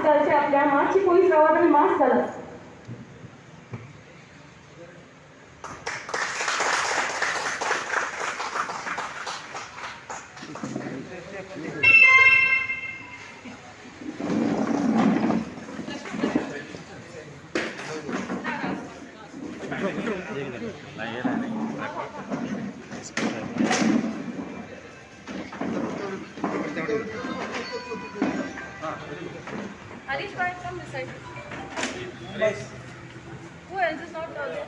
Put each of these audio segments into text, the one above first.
Mask घालचे आपल्या मातशी पयस रावात आनी मास्क घालात. Harish, why come this side? Who else is not there?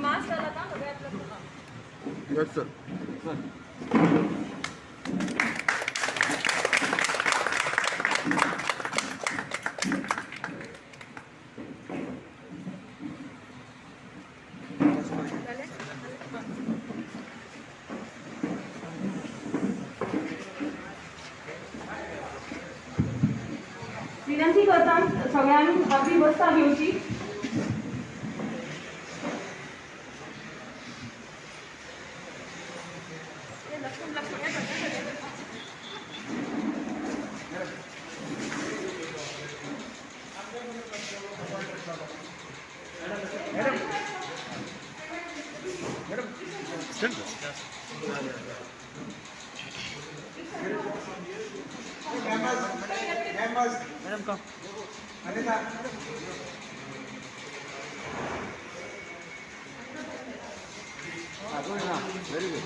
Mask डाला था ना अपना. Yes, sir. विनंती करता सगळ्यांनी आपली बसता घेवची. Madam, come. Anita. Very good.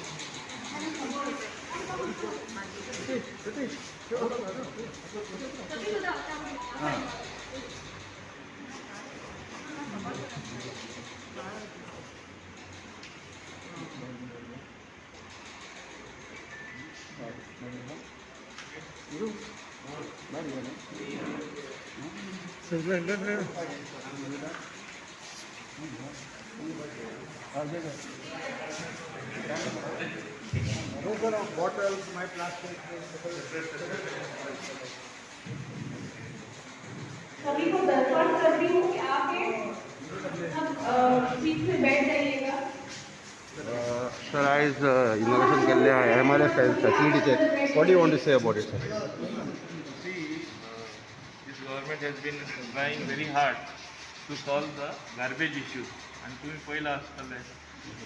No bottles, my plastic. सभी को दरख्वास्त करती हूँ कि आप सीट पे बैठ जाइएगा. Sir, आज innovation के लिए हमारे facility check. What do you want to say about it, sir? See, this government has been trying very hard to solve the garbage issue. आणि तुम्ही पहिला असताना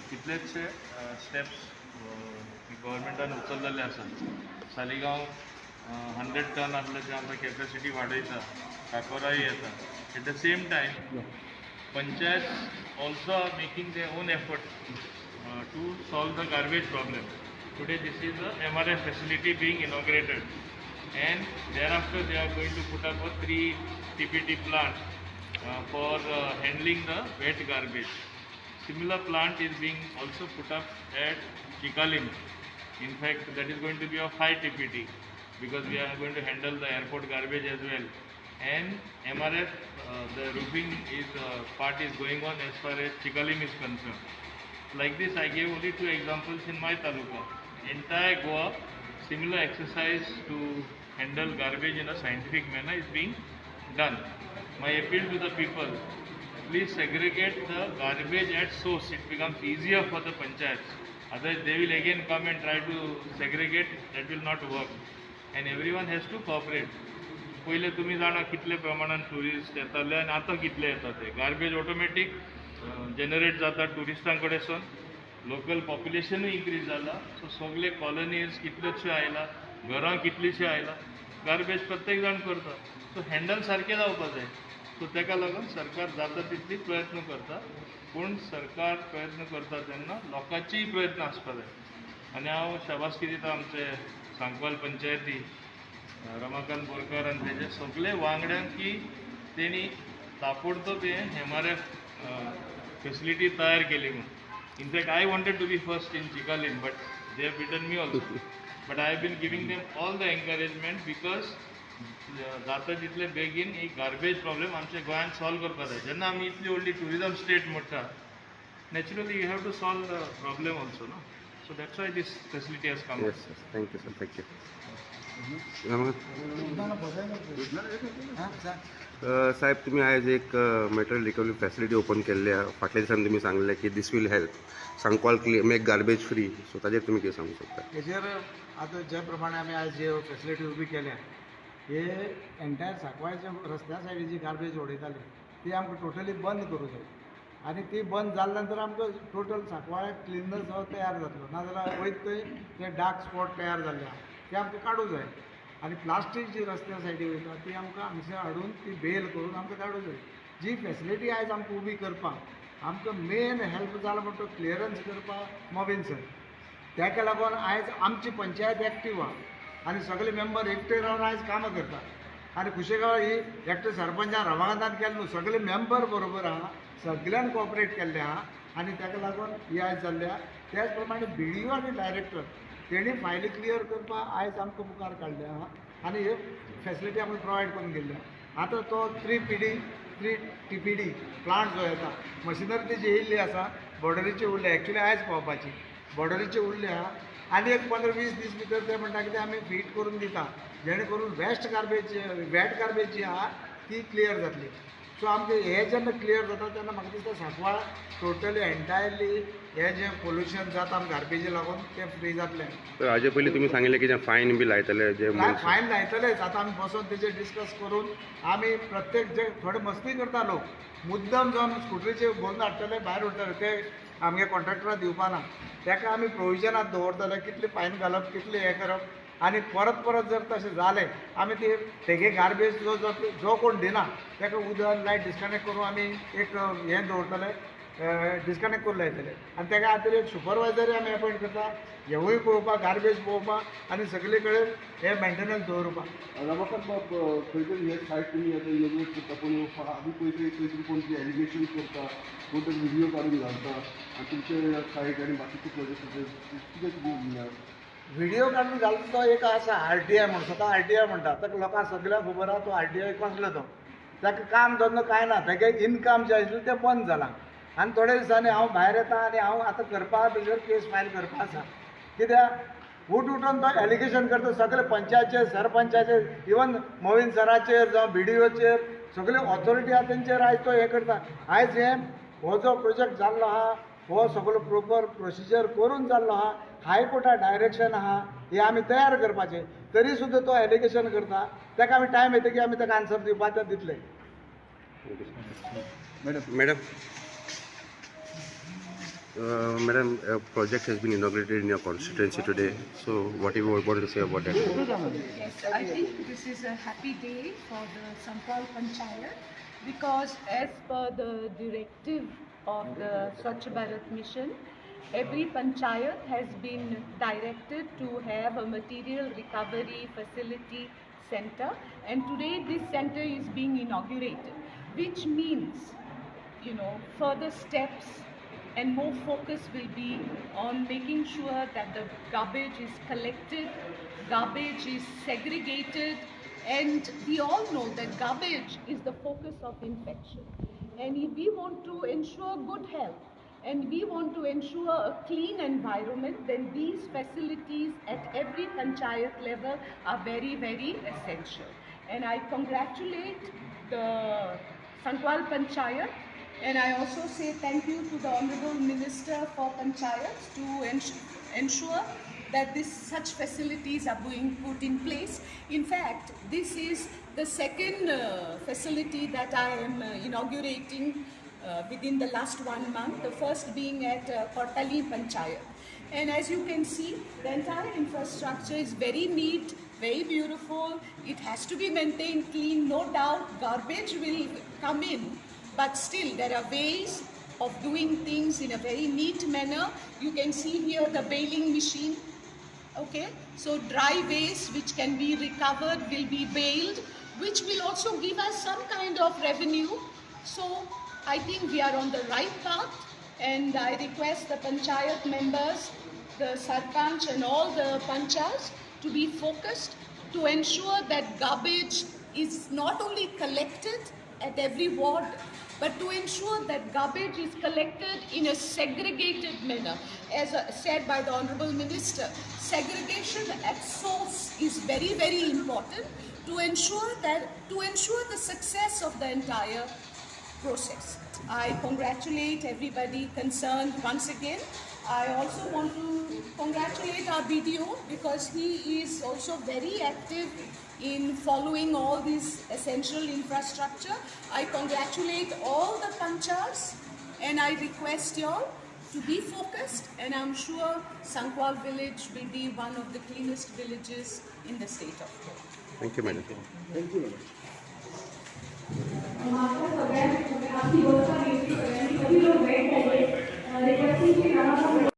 कितलेशे स्टेप्स गव्हर्मेंटान उचललेले आसात. सालिगांव 100 टन असल्याचे आमकां कॅपॅसिटी वाडयता, काकोराय येता. At the same time panchayat also are making their own effort to solve the garbage problem. Today this is the MRF facility being inaugurated, and thereafter they are going to put up a 3 TPT plant for handling the wet garbage. Similar plant is being also put up at Chikalim. In fact, that is going to be a 5 TPT because we are going to handle the airport garbage as well. And MRF, the roofing is part is going on as far as Chikalim is concerned. Like this, I gave only 2 examples in my taluka. Entire Goa, similar exercise to handle garbage in a scientific manner is being done. My appeal to the people, please segregate the garbage at source. It becomes easier for the panchayats. Otherwise, they will again come and try to segregate. That will not work. And everyone has to cooperate. पहिले तुम्ही जाणा कितले प्रमाणात tourist येताले आणि आता कितले येतात ते. गार्बेज ऑटोमॅटिक जनरेट जाता टुरिस्टांकडेसून. लोकल पॉप्युलेशनूय इन्क्रीज जाला. सो सगळे कॉलनीज कितलेशे आयला, घरां कितलीशी आयला. गार्बेज प्रत्येक जाण करता. सो हँडल सारकें जावपाक जाय. सो ताका लागून सरकार जाता तितली प्रयत्न करता. पूण सरकार प्रयत्न करता तेन्ना लोकांचेय प्रयत्न आसपाक जाय. आनी हांव शाबासकी दिता आमचे सांकवाल पंचायती रमाकांत बोरकार आनी तेजे सगळे वांगड्यांक की तेणी ताबडतोब MRF facility तयार केली म्हणून. In fact, I wanted to be first in Chikalim, but they have beaten me also. But I have been giving them all the encouragement because जाता तितले बेगीन ही गार्बेज प्रॉब्लेम आमच्या गोंयांत सॉल्व करपाक जाय. जेन्ना आमी इतली व्हडली टुरिजम स्टेट म्हणटा, naturally you have to solve the problem also no. So that's why this facility has come. Yes, sir. Thank you, sir. Thank you. साहेब, तुम्ही आज एक मटेरियल रिकवरी फॅसिलिटी ओपन केल्ली आहे. फाटल्या दिसांनी तुम्ही सांगले की this will help Sancoale make garbage free. So ताजेर तुम्ही कितें सांगू शकता? हेजेर आतां ज्या प्रमाणे आमी आज जे फॅसिलिटी उबी केल्या हे एंटायर सांकवाळच्या रस्त्या सायडीन जी गार्बेज उडयताली ती आमकां टोटली बंद करूंक जाय आनी ती बंद जाल्या नंतर आमकां टोटल सांकवाळ्याक क्लिनर हो तयार जातलो नाजाल्यार वयत थंय ते डार्क स्पॉट तयार जाल्ले आहा ते आमकां काडूंक जाय आनी प्लास्टीक जी रस्त्या सायडीक वयता ती आमकां हांगसर हाडून ती बेल करून आमकां धाडूंक जाय जी फॅसिलिटी आयज आमकां उबी करपाक आमकां मेन हेल्प जाला म्हणटा तो क्लियरन्स करपाक मोबीन सर ताका लागून आयज आमची पंचायत एक्टीव आहा आनी सगळे मेंबर एकटे रावन आयज कामां करतात आनी खुशेगाव ही एकटे सरपंचान रमाकांतान केलें न्हू सगळे मेंबर बरोबर आहा सगळ्यांनी कॉपरेट केल्लें आहा आनी ताका लागून ही आयज जाल्ल्या त्याच प्रमाणे BDO आनी डायरेक्टर तेणी फायली क्लियर करपाक आयज आमकां मुखार काडले आहा आनी हे फॅसिलिटी आमकां प्रोवायड करून गेल्ले आतां तो 3 TPD प्लांट जो येता मशिनरी तेजी येयल्ली आसा बॉर्डरीचे उरले एक्चुली आयज पावपाची बॉर्डरीचे उरले आहा आनी एक 15-20 दीस भितर ते म्हणटा कितें आमी फीट करून दिता जेणे करून वेट गार्बेज जी आहा ती क्लियर जातली सो आमचे हे जेन्ना क्लियर जाता तेन्ना म्हाका दिसता सांकवाळ टोटली एंटायरली हे जे पोल्युशन जाता आमकां गार्बेजी लागून ते फ्री जातलें तर हाजे पयलीं तुमी सांगिल्लें की जे फायन बी लायतले जे फायन लायतलेच आतां आमी बसून तेजेर डिस्कस करून आमी प्रत्येक जे थोडे मस्ती करता लोक मुद्दम जावन स्कुटरीचे घेवन हाडटले भायर उरतले ते आमगे कॉन्ट्रॅक्टराक दिवपाना ताका आमी प्रोविजनात दवरतले कितले फायन घालप कितले हें करप आनी परत जर तशें जालें आमी ते तेगे गार्बेज जो कोण दिना ताका उदक लायट डिस्कनेक्ट करून आमी एक हें दवरतले डिस्कनेक्ट करून लायतले आनी ताका खातीर एक सुपरवायझरी आमी अपॉयंट करता हेवूय पळोवपाक गार्बेज पळोवपाक आनी सगळे कडेन हे मेंटेनन्स दवरपाक म्हाका खंय तरी हे सायट तुमी आतां इनोग्रेट करता पूण आमी खंय तरी कोण ती एलिगेशन करता कोण तरी व्हिडिओ काडून घालता आनी तुमचे सायट आनी बाकीचे प्रोजेक्ट कितें तुमी व्हिडिओ काडून घालता तो एक आसा RTI म्हणून स्वता RTI म्हणटा ताका लोकांक सगळ्यांक खबर आहा तो RTI कसलो तो ताका काम धंदो कांय ना तागे इनकम जे आशिल्लें तें बंद जालां आनी थोड्या दिसांनी हांव भायर येता आनी हांव आतां करपाक तेजेर केस फायल करपा आसा कित्याक उठून तो एलिगेशन करता सगळे पंचायतचेर सरपंचाचेर इवन मोविन सराचेर जावं BDOचेर सगळे ऑथॉरिटी आहा तेंचेर आयज तो हें करता आयज हो जो प्रोजेक्ट जाल्लो आहा हो सगळो प्रोपर प्रोसिजर करून जाल्लो आहा हायकोर्टा डायरेक्शन आहा हे आमी तयार करपाचें तरी सुद्दां तो एलिगेशन करता ताका आमी टायम येता की आमी ताका आन्सर दिवपाक ते दितले Madam, project has been inaugurated in your constituency today. So, what do you want to say about that? Yes, I think this is a happy day for the Sankwal Panchayat because as per the directive of the Swachh Bharat Mission, every Panchayat has been directed to have a material recovery facility center, and today this center is being inaugurated, which means, further steps and more focus will be on making sure that the garbage is collected, garbage is segregated, and we all know that garbage is the focus of infection. And if we want to ensure good health and we want to ensure a clean environment, then these facilities at every panchayat level are very, very essential. And I congratulate the Sankwal Panchayat, and I also say thank you to the Honorable Minister for Panchayats to ensure that such facilities are being put in place. In fact, this is the second facility that I am inaugurating within the last 1 month, the first being at Kortali Panchayat. And as you can see, the entire infrastructure is very neat, very beautiful. It has to be maintained clean, no doubt garbage will come in, but still there are ways of doing things in a very neat manner. You can see here the baling machine. Okay, so dry waste which can be recovered will be baled, which will also give us some kind of revenue. So I think we are on the right path, and I request the panchayat members, the sarpanch and all the panchas to be focused to ensure that garbage is not only collected at every ward, but to ensure that garbage is collected in a segregated manner. As said by the Honorable Minister, segregation at source is very, very important to ensure the success of the entire process. I congratulate everybody concerned once again. I also want to congratulate our BDO because he is also very active in following all these essential infrastructure. I congratulate all the panchayats and I request you all to be focused, and I'm sure Sankwal village will be one of the cleanest villages in the state of Goa. Thank you madam thank you madam आपल्या सगळ्यांची गोष्ट सगळ्यांनी कधी लोक भेट झाले requesting